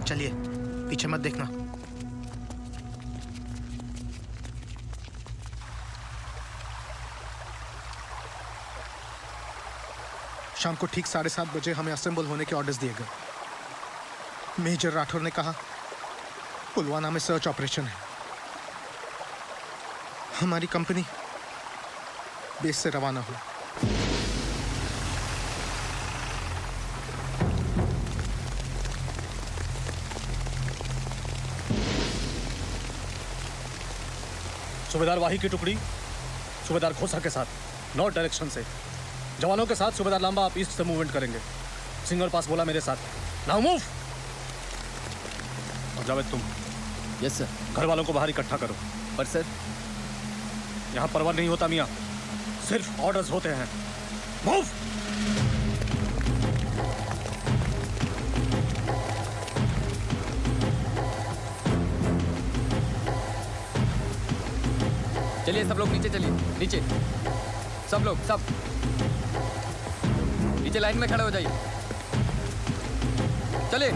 चलिए, पीछे मत देखना। शाम को ठीक 7:30 बजे हमें असेंबल होने के ऑर्डर्स दिए गए। मेजर राठौर ने कहा पुलवामा में सर्च ऑपरेशन है। हमारी कंपनी बेस से रवाना हुई। सूबेदार वाही की टुकड़ी सूबेदार खोसा के साथ नॉर्थ डायरेक्शन से, जवानों के साथ सूबेदार लांबा आप ईस्ट से मूवमेंट करेंगे। सिंगर पास बोला मेरे साथ। Now move. और जावेद तुम। Yes sir. घर वालों को बाहर इकट्ठा करो। पर सर यहाँ परवाह नहीं होता मियाँ, सिर्फ ऑर्डर्स होते हैं। मूव। चलिए सब लोग नीचे चलिए, नीचे सब लोग, सब नीचे लाइन में खड़े हो जाइए। चलिए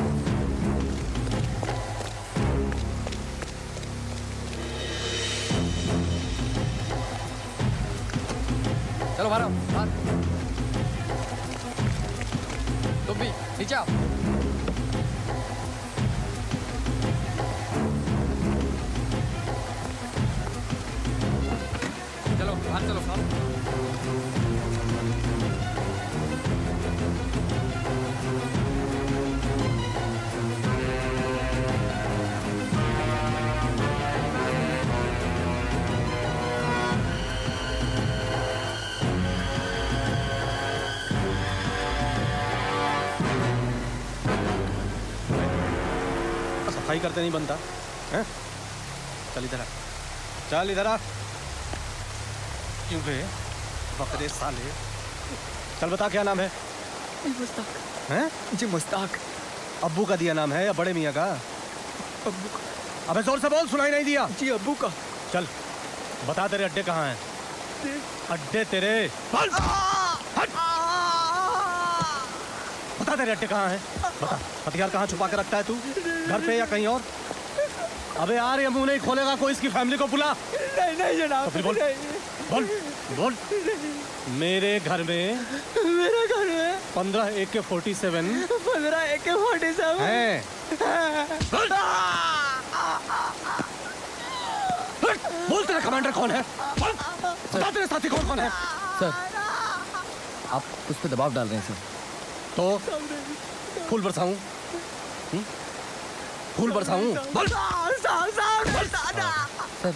चलो बाहर आओ, बाहर। तुम भी नीचे आओ। चलो बाहर चलो साहब। सफाई करते नहीं बनता है? चल इधर आ, चल इधर आ। क्यों गए बकरे साले? चल बता क्या नाम है? मुस्ताक। हैं? जी मुस्ताक। अब्बू का दिया नाम है या बड़े मियाँ का? अब्बू का। अबे जोर से बोल, सुनाई नहीं दिया। जी अब्बू का। चल बता तेरे अड्डे कहाँ हैं? अड्डे तेरे बोल। हट। बता तेरे अड्डे कहाँ हैं? बता। हथियार कहाँ छुपा के रखता है तू? घर पे या कहीं और? अबे यार ये मुंह नहीं खोलेगा कोई, इसकी फैमिली को बुला। नहीं नहीं जनाब। तो बोल बोल बोल। मेरे घर में 15 AK-47 हैं। बोल तेरा कमांडर कौन है? बता तेरे साथी कौन कौन है? सर आप उस पर दबाव डाल रहे हैं सर। तो फूल बरसाऊं? फूल बरसाऊं? बोल। सर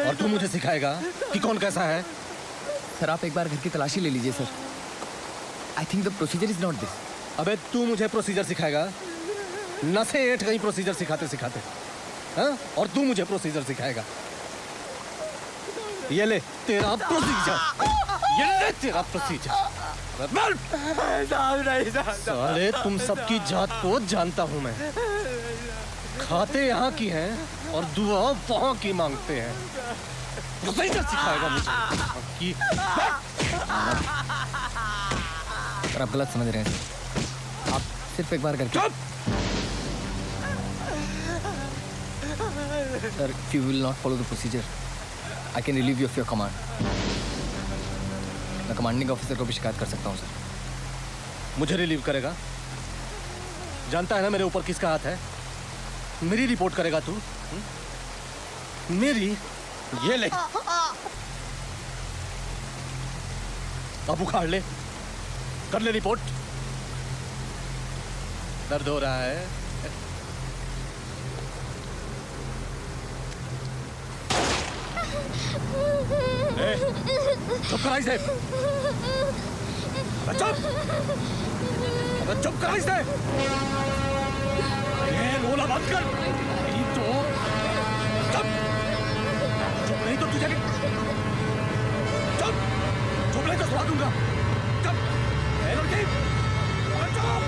और तू मुझे सिखाएगा कि कौन कैसा है? सर आप एक बार घर की तलाशी ले लीजिए sir. I think the procedure is not this. अबे तू मुझे प्रोसीजर सिखाएगा? नसें ऐठ गई प्रोसीजर सिखाते सिखाते। हाँ? और तू मुझे प्रोसीजर सिखाएगा? ये ले तेरा प्रोसीजर, ये ले तेरा प्रोसीजर। साले तुम सबकी जात को जानता हूं मैं। खाते यहाँ की हैं और दुआ वहाँ की मांगते हैं। प्रोसीजर सिखाएगा मुझे? सर आप गलत समझ रहे हैं सर। आप सिर्फ एक बार करके। Sir if you will not follow the procedure, I can relieve you of your command. मैं कमांडिंग ऑफिसर को भी शिकायत कर सकता हूँ सर। मुझे रिलीव करेगा? जानता है ना मेरे ऊपर किसका हाथ है? मेरी रिपोर्ट करेगा तू? मेरी? ये ले अब उखाड़ ले, कर ले रिपोर्ट। दर्द हो रहा है? चुप कराई से। चुप। अबे चुप कराई से। ये रोला बंद कर। नहीं तो चुप। चुप नहीं तो तुझे चुप। चुप नहीं तो सुना दूंगा। चुप। लड़की चुप।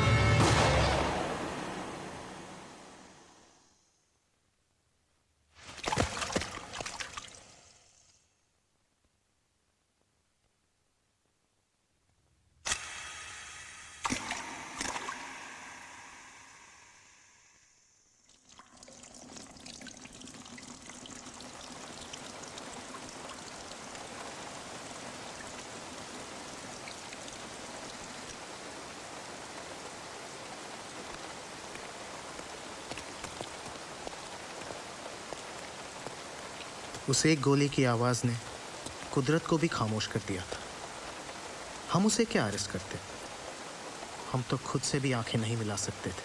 उस एक गोली की आवाज ने कुदरत को भी खामोश कर दिया था। हम उसे क्या अरेस्ट करते? हम तो खुद से भी आंखें नहीं मिला सकते थे।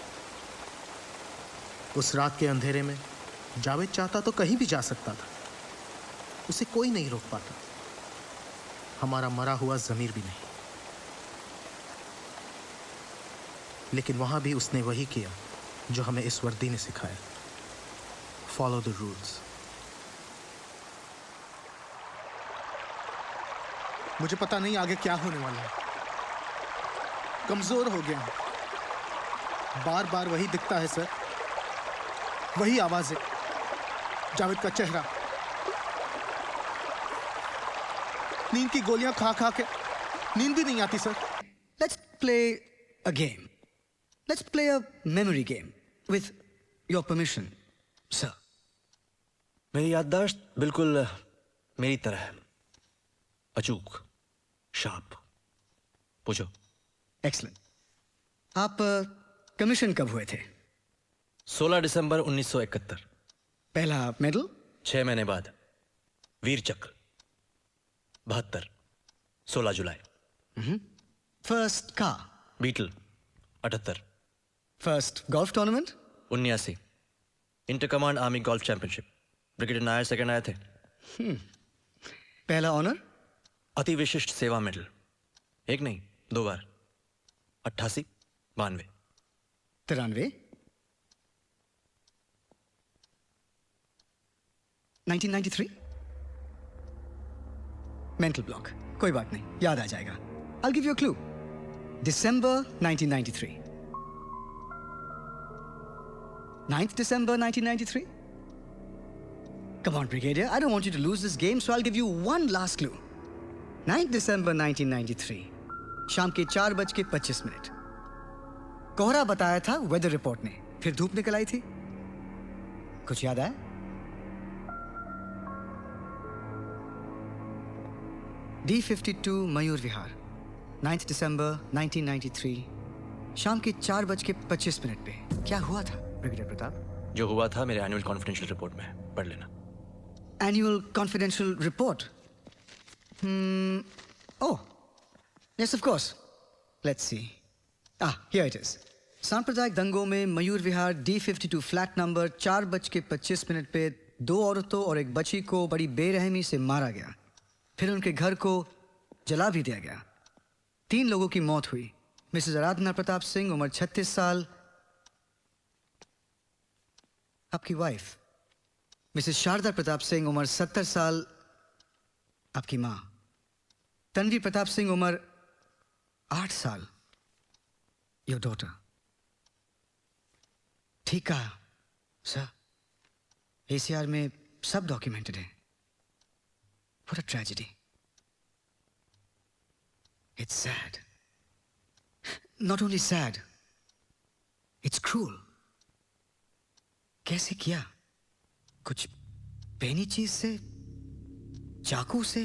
उस रात के अंधेरे में जावेद चाहता तो कहीं भी जा सकता था, उसे कोई नहीं रोक पाता, हमारा मरा हुआ ज़मीर भी नहीं। लेकिन वहां भी उसने वही किया जो हमें इस वर्दी ने सिखाया, फॉलो द रूल्स। मुझे पता नहीं आगे क्या होने वाला है, कमजोर हो गया हूं। बार बार वही दिखता है सर, वही आवाजें, जावेद का चेहरा। नींद की गोलियां खा खा के नींद भी नहीं आती sir. Let's play a game. Let's play a memory game with your permission, sir. मेरी याददाश्त बिल्कुल मेरी तरह है, अचूक, शार्प। पूछो। Excellent. आप कमीशन कब हुए थे? 16 दिसंबर 1971। पहला मेडल? 6 महीने बाद वीर चक्र। 72। 16 जुलाई। First car? Beetle. 78। First golf tournament? 79। Inter command army golf championship, brigadier Nair second आए थे। पहला ऑनर? अति विशिष्ट सेवा मेडल, एक नहीं 2 बार। 88, 92। 93? 1993? मेंटल ब्लॉक, कोई बात नहीं, याद आ जाएगा। I'll give you a clue. December 1993. 9th December 1993? Come on, Brigadier, I don't want you to lose this game, so I'll give you one last clue. 9th December 1993, शाम के 4:25। कोहरा बताया था वेदर रिपोर्ट ने, फिर धूप निकल आई थी। कुछ याद आया? D52 Mayur Vihar, 9th December 1993, शाम के 4:25 पे क्या हुआ था ब्रिगेडियर प्रताप? जो हुआ था मेरे एनुअल कॉन्फिडेंशियल रिपोर्ट में, पढ़ लेना। Annual confidential report? Oh, yes, of course. Let's see. Here it is. सांप्रदायिक दंगों में Mayur Vihar D52 flat number 4:25 पे 2 औरतों और एक बच्ची को बड़ी बेरहमी से मारा गया, फिर उनके घर को जला भी दिया गया। 3 लोगों की मौत हुई। मिसेस आराधना प्रताप सिंह, उम्र 36 साल, आपकी वाइफ। मिसेस शारदा प्रताप सिंह, उम्र 70 साल, आपकी मां। तन्वी प्रताप सिंह, उम्र 8 साल, योर डॉटर। ठीक कहा सर, ACR में सब डॉक्यूमेंटेड है। What a tragedy. It's sad. Not only sad, it's cruel. कैसे किया? कुछ बेनी चीज से, चाकू से,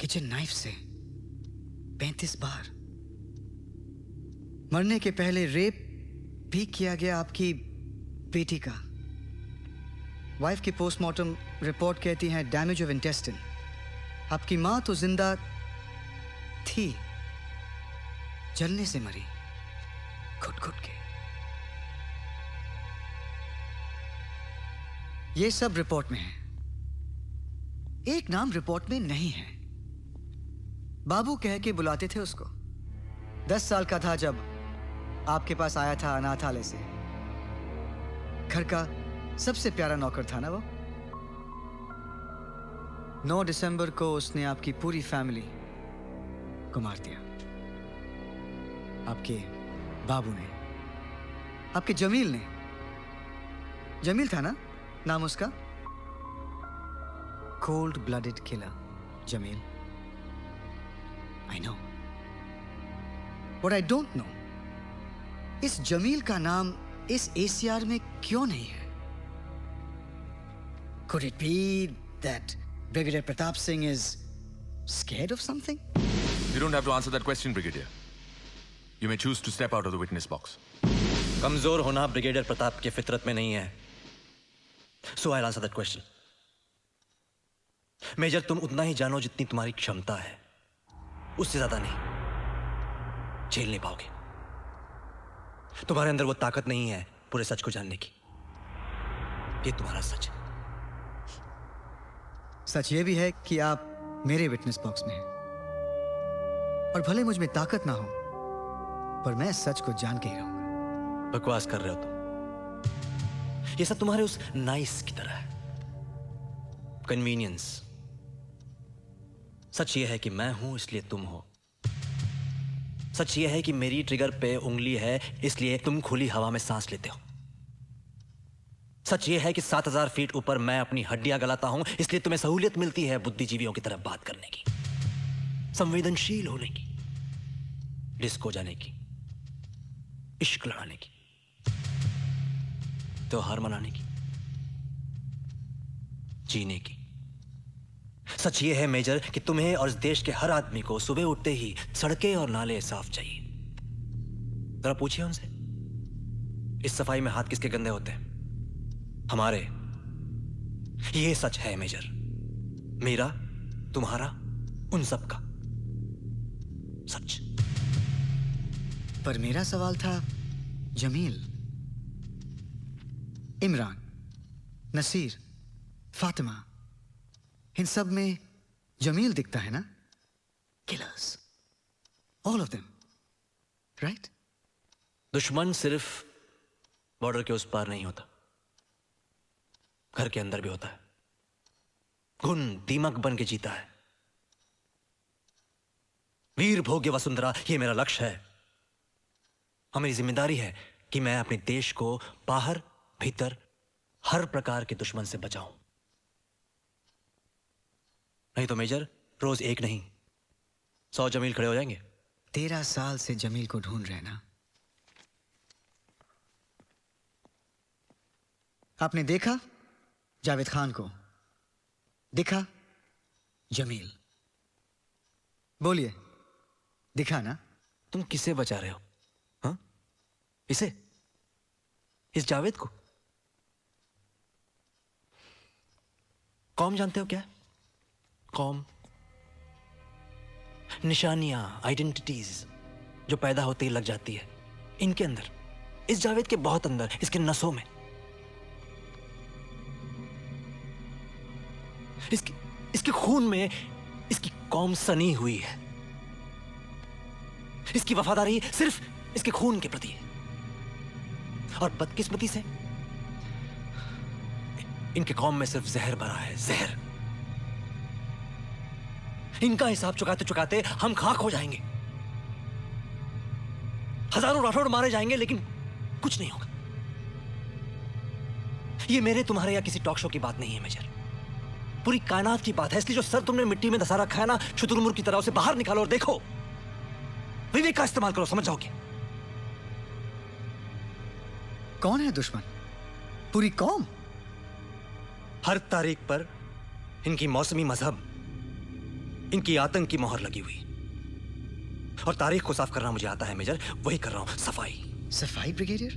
किचन नाइफ से 35 बार। मरने के पहले रेप भी किया गया आपकी बेटी का। वाइफ की पोस्टमार्टम रिपोर्ट कहती है डैमेज ऑफ इंटेस्टाइन। आपकी मां तो जिंदा थी, जलने से मरी, घुट घुट के। ये सब रिपोर्ट में है, एक नाम रिपोर्ट में नहीं है। बाबू कह के बुलाते थे उसको। 10 साल का था जब आपके पास आया था अनाथालय से। घर का सबसे प्यारा नौकर था ना वो। 9 दिसंबर को उसने आपकी पूरी फैमिली को मार दिया। आपके बाबू ने, आपके जमील ने। जमील था ना नाम उसका? Cold blooded killer, Jameel. I know. What I don't know, इस जमील का नाम इस ACR में क्यों नहीं है? Could it be that Brigadier Pratap Singh is scared of something? You don't have to answer that question, Brigadier. You may choose to step out of the witness box. कमजोर होना ब्रिगेडियर प्रताप की फितरत में नहीं है। So I'll answer that question. Major, तुम उतना ही जानो जितनी तुम्हारी क्षमता है, उससे ज्यादा नहीं। झेल नहीं पाओगे। तुम्हारे अंदर वो ताकत नहीं है पूरे सच को जानने की। ये तुम्हारा सच है। सच ये भी है कि आप मेरे विटनेस बॉक्स में हैं, और भले मुझ में ताकत ना हो, पर मैं सच को जान के ही रहूंगा। बकवास कर रहे हो तुम। ये सब तुम्हारे उस नाइस की तरह है, कन्वीनियंस। सच ये है कि मैं हूं इसलिए तुम हो। सच ये है कि मेरी ट्रिगर पे उंगली है इसलिए तुम खुली हवा में सांस लेते हो। सच ये है कि 7000 फीट ऊपर मैं अपनी हड्डियां गलाता हूं इसलिए तुम्हें सहूलियत मिलती है बुद्धिजीवियों की तरह बात करने की, संवेदनशील होने की, डिस्को जाने की, इश्क लड़ाने की, त्योहार मनाने की, जीने की। सच ये है मेजर कि तुम्हें और इस देश के हर आदमी को सुबह उठते ही सड़कें और नाले साफ चाहिए। जरा पूछिए उनसे, इस सफाई में हाथ किसके गंदे होते हैं? हमारे। ये सच है मेजर, मेरा, तुम्हारा, उन सब का सच। पर मेरा सवाल था जमील, इमरान, नसीर, फातिमा, इन सब में जमील दिखता है ना? Killers, all of them, right? दुश्मन सिर्फ बॉर्डर के उस पार नहीं होता, घर के अंदर भी होता है। घुन दीमक बन के जीता है। वीर भोग्य वसुंधरा, ये मेरा लक्ष्य है। हमारी जिम्मेदारी है कि मैं अपने देश को बाहर भीतर हर प्रकार के दुश्मन से बचाऊं। नहीं तो मेजर, रोज एक नहीं 100 जमील खड़े हो जाएंगे। 13 साल से जमील को ढूंढ रहे ना। आपने देखा जावेद खान को, दिखा जमील। बोलिए, दिखा ना? तुम किसे बचा रहे हो? हाँ, इसे, इस जावेद को? कौम जानते हो क्या है? कौम, निशानियां, आइडेंटिटीज जो पैदा होते ही लग जाती है इनके अंदर, इस जावेद के बहुत अंदर, इसके नसों में। इसके खून में इसकी कौम सनी हुई है। इसकी वफादारी सिर्फ इसके खून के प्रति है। और बदकिस्मती से इनके कौम में सिर्फ जहर भरा है, जहर। इनका हिसाब चुकाते चुकाते हम खाक हो जाएंगे। हजारों राठौड़ मारे जाएंगे लेकिन कुछ नहीं होगा। ये मेरे, तुम्हारे या किसी टॉक शो की बात नहीं है मेजर, पूरी कायनात की बात है। इसलिए जो सर तुमने मिट्टी में दसा रखा है ना, शुतुरमुर्ग की तरह, उसे बाहर निकालो और देखो। विवेक का इस्तेमाल करो, समझ जाओगे। कौन है दुश्मन? पूरी कौम? हर तारीख पर इनकी मौसमी मजहब, इनकी आतंक की मोहर लगी हुई। और तारीख को साफ करना मुझे आता है मेजर, वही कर रहा हूं। सफाई। सफाई ब्रिगेडियर?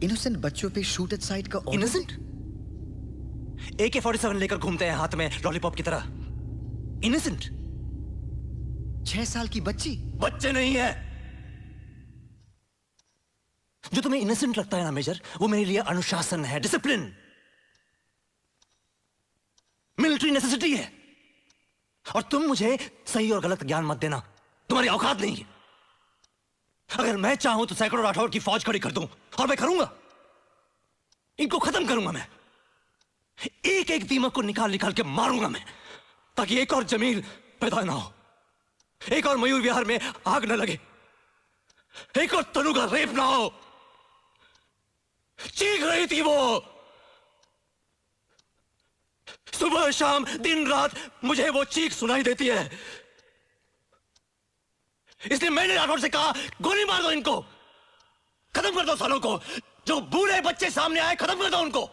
इनोसेंट बच्चों पे शूट एट साइट का order? इनोसेंट? AK-47 लेकर घूमते हैं हाथ में लॉलीपॉप की तरह। इनोसेंट? 6 साल की बच्ची? बच्चे नहीं है। जो तुम्हें इनोसेंट लगता है ना मेजर, वो मेरे लिए अनुशासन है, डिसिप्लिन, मिलिट्री नेसेसिटी है। और तुम मुझे सही और गलत ज्ञान मत देना, तुम्हारी औकात नहीं है। अगर मैं चाहूं तो सैकड़ों राठौड़ की फौज खड़ी कर दूं, और मैं करूंगा। इनको खत्म करूंगा मैं। एक एक दीमक को निकाल निकाल के मारूंगा मैं, ताकि एक और जमील पैदा ना हो, एक और मयूर विहार में आग न लगे, एक और तनु का रेप ना हो। चीख रही थी वो, सुबह शाम दिन रात मुझे वो चीख सुनाई देती है। इसलिए मैंने राठौड़ से कहा, गोली मार दो इनको, खत्म कर दो सालों को। जो बूढ़े बच्चे सामने आए, खत्म कर दो उनको,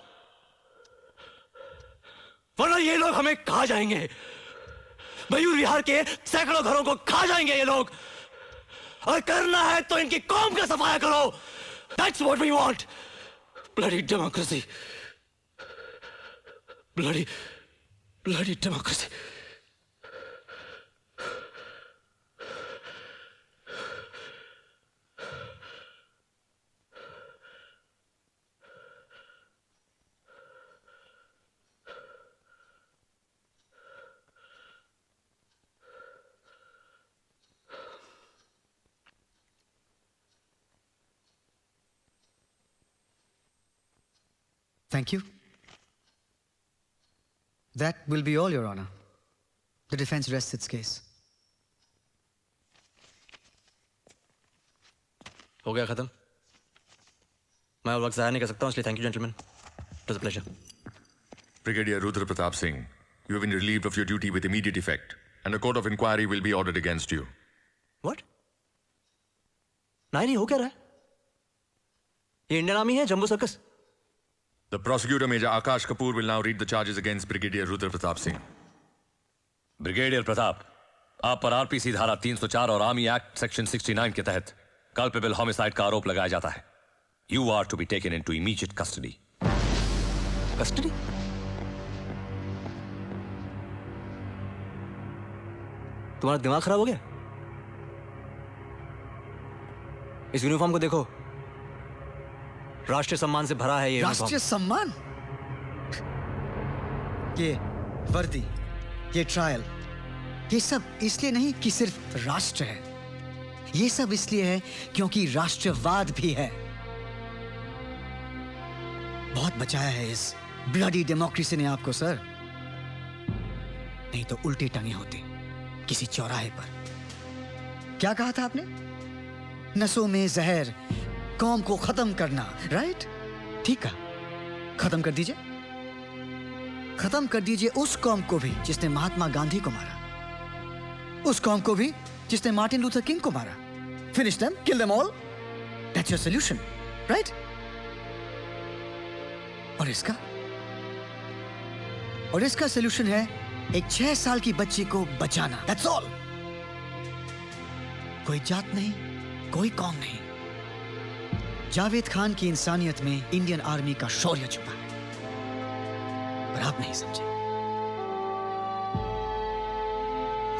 वरना ये लोग हमें खा जाएंगे। मयूर विहार के सैकड़ों घरों को खा जाएंगे ये लोग। और करना है तो इनकी कौम का सफाया करो। That's what we want. Bloody democracy. bloody democracy. Thank you. That will be all, Your Honor. The defense rests its case. हो गया खत्म. मैं और वक्त ज़ाया नहीं कर सकता हूँ, इसलिए thank you gentlemen. It was a pleasure. Brigadier Rudra Pratap Singh, you have been relieved of your duty with immediate effect, and a court of inquiry will be ordered against you. What? नहीं हो क्या रहा है? ये Indian army है, जम्बो circus. The prosecutor, Major Akash Kapoor, will now read the charges against Brigadier Rudra Pratap Singh. Brigadier Pratap, आप पर RPC धारा 304 और आर्मी एक्ट सेक्शन 69 के तहत कल्पेबल होमिसाइड का आरोप लगाया जाता है. You are to be taken into immediate custody. Custody? तुम्हारा दिमाग खराब हो गया? इस यूनिफॉर्म को देखो, राष्ट्रीय सम्मान से भरा है ये राष्ट्रीय सम्मान? ये वर्दी, ये ट्रायल, ये सब इसलिए नहीं कि सिर्फ राष्ट्र है. ये सब इसलिए है क्योंकि राष्ट्रवाद भी है. बहुत बचाया है इस ब्लडी डेमोक्रेसी ने आपको सर. नहीं तो उल्टी टंगे होते किसी चौराहे पर. क्या कहा था आपने? नसों में जहर, कौम को खत्म करना. राइट? ठीक है, खत्म कर दीजिए. खत्म कर दीजिए उस कौम को भी जिसने महात्मा गांधी को मारा, उस कौम को भी जिसने मार्टिन लूथर किंग को मारा. Finish them, kill them all. That's your solution, right? और इसका सॉल्यूशन है एक 6 साल की बच्ची को बचाना. That's all. कोई जात नहीं, कोई कौम नहीं. जावेद खान की इंसानियत में इंडियन आर्मी का शौर्य छुपा है, पर आप नहीं समझे.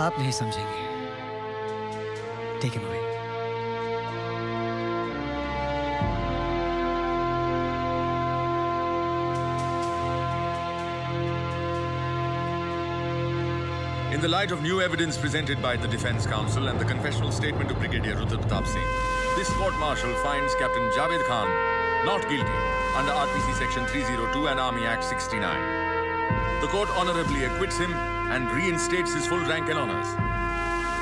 आप नहीं समझेंगे. Take him away. In the light of new evidence presented by the Defence Counsel and the confessional statement of Brigadier Rudra Pratap Singh, this court-martial finds Captain Javed Khan not guilty under RPC Section 302 and Army Act 69. The court honorably acquits him and reinstates his full rank and honours.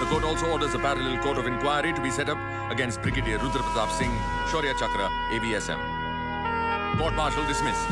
The court also orders a parallel court of inquiry to be set up against Brigadier Rudra Pratap Singh, Shaurya Chakra, AVSM. Court-martial dismissed.